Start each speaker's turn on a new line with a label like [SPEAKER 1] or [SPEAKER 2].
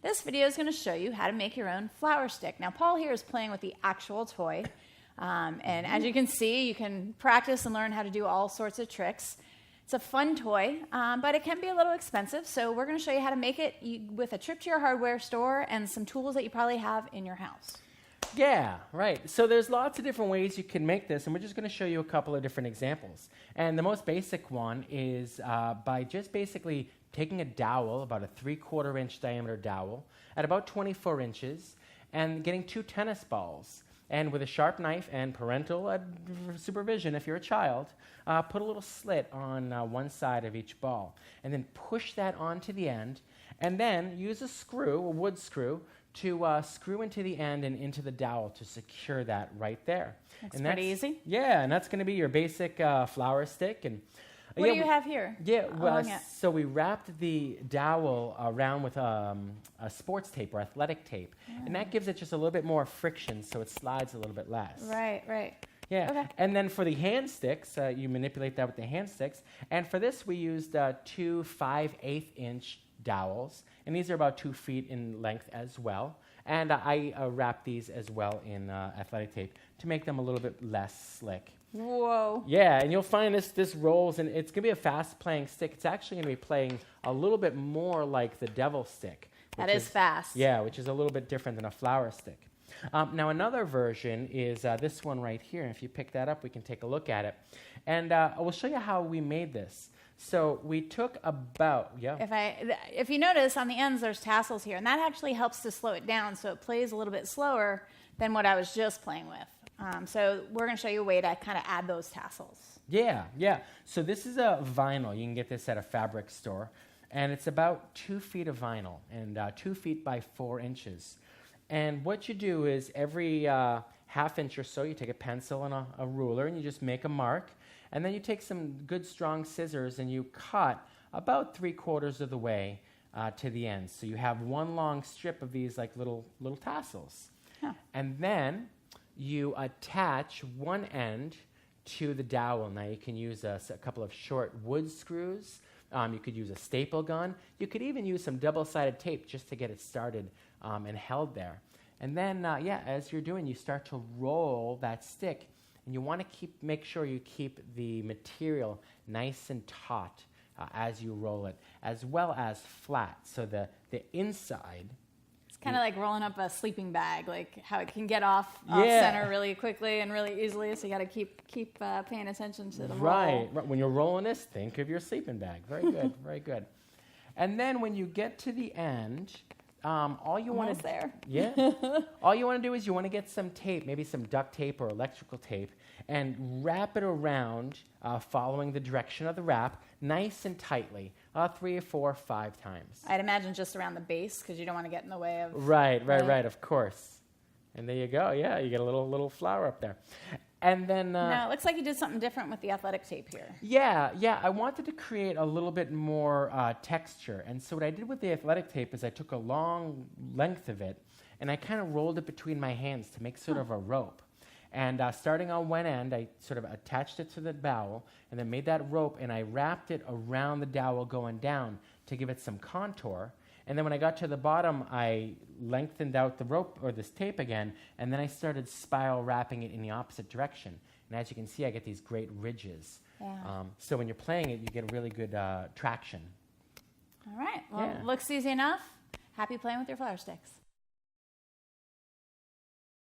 [SPEAKER 1] This video is going to show you how to make your own flower stick. Now, Paul here is playing with the actual toy, and as you can see, you can practice and learn how to do all sorts of tricks. It's a fun toy, but it can be a little expensive, so we're going to show you how to make it with a trip to your hardware store and some tools that you probably have in your house.
[SPEAKER 2] Yeah, right. So there's lots of different ways you can make this, and we're just going to show you a couple of different examples. And the most basic one is by just basically taking a dowel, about a 3/4 inch diameter dowel, at about 24 inches, and getting 2 tennis balls. And with a sharp knife and parental supervision, if you're a child, put a little slit on one side of each ball. And then push that onto the end, and then use a screw, a wood screw, to screw into the end and into the dowel to secure that right there.
[SPEAKER 1] That's pretty easy.
[SPEAKER 2] Yeah, and that's going to be your basic flower stick. And
[SPEAKER 1] what do you have here?
[SPEAKER 2] Yeah, well, so we wrapped the dowel around with a sports tape or athletic tape, and that gives it just a little bit more friction, so it slides a little bit less.
[SPEAKER 1] Right.
[SPEAKER 2] Yeah,
[SPEAKER 1] okay.
[SPEAKER 2] And then for the hand sticks, you manipulate that with the hand sticks, and for this we used 2 5/8 inch dowels, and these are about 2 feet in length as well. And I wrap these as well in athletic tape to make them a little bit less slick.
[SPEAKER 1] Whoa.
[SPEAKER 2] Yeah, and you'll find this rolls, and it's going to be a fast-playing stick. It's actually going to be playing a little bit more like the devil stick.
[SPEAKER 1] That is fast.
[SPEAKER 2] Yeah, which is a little bit different than a flower stick. Now, another version is this one right here. If you pick that up, we can take a look at it. And I will show you how we made this. So we took about,
[SPEAKER 1] If you notice, on the ends, there's tassels here, and that actually helps to slow it down, so it plays a little bit slower than what I was just playing with. So we're going to show you a way to kind of add those tassels.
[SPEAKER 2] Yeah. So this is a vinyl. You can get this at a fabric store, and it's about 2 feet of vinyl and 2 feet by 4 inches. And what you do is every half inch or so, you take a pencil and a ruler, and you just make a mark. And then you take some good strong scissors and you cut about 3/4 of the way to the end. So you have one long strip of these like little tassels.
[SPEAKER 1] Huh.
[SPEAKER 2] And then you attach one end to the dowel. Now you can use a couple of short wood screws. You could use a staple gun. You could even use some double-sided tape just to get it started and held there. And then, as you're doing, you start to roll that stick. And you want to make sure you keep the material nice and taut as you roll it, as well as flat. So the inside...
[SPEAKER 1] It's kind of like rolling up a sleeping bag, like how it can get off center really quickly and really easily. So you got to keep paying attention to the roll.
[SPEAKER 2] Right. When you're rolling this, think of your sleeping bag. Very good, very good. And then when you get to the end... all you want to do is you want to get some tape, maybe some duct tape or electrical tape, and wrap it around, following the direction of the wrap, nice and tightly, 3 or 4 or 5 times.
[SPEAKER 1] I'd imagine just around the base, because you don't want to get in the way of...
[SPEAKER 2] Right, of course. And there you go, you get a little flower up there. And then...
[SPEAKER 1] no, it looks like you did something different with the athletic tape here.
[SPEAKER 2] Yeah, I wanted to create a little bit more texture. And so what I did with the athletic tape is I took a long length of it, and I kind of rolled it between my hands to make sort of a rope. And starting on one end, I sort of attached it to the dowel, and then made that rope, and I wrapped it around the dowel going down to give it some contour. And then when I got to the bottom, I lengthened out the rope or this tape again, and then I started spiral wrapping it in the opposite direction. And as you can see, I get these great ridges.
[SPEAKER 1] Yeah.
[SPEAKER 2] So when you're playing it, you get really good traction.
[SPEAKER 1] All right. Well, it looks easy enough. Happy playing with your flower sticks.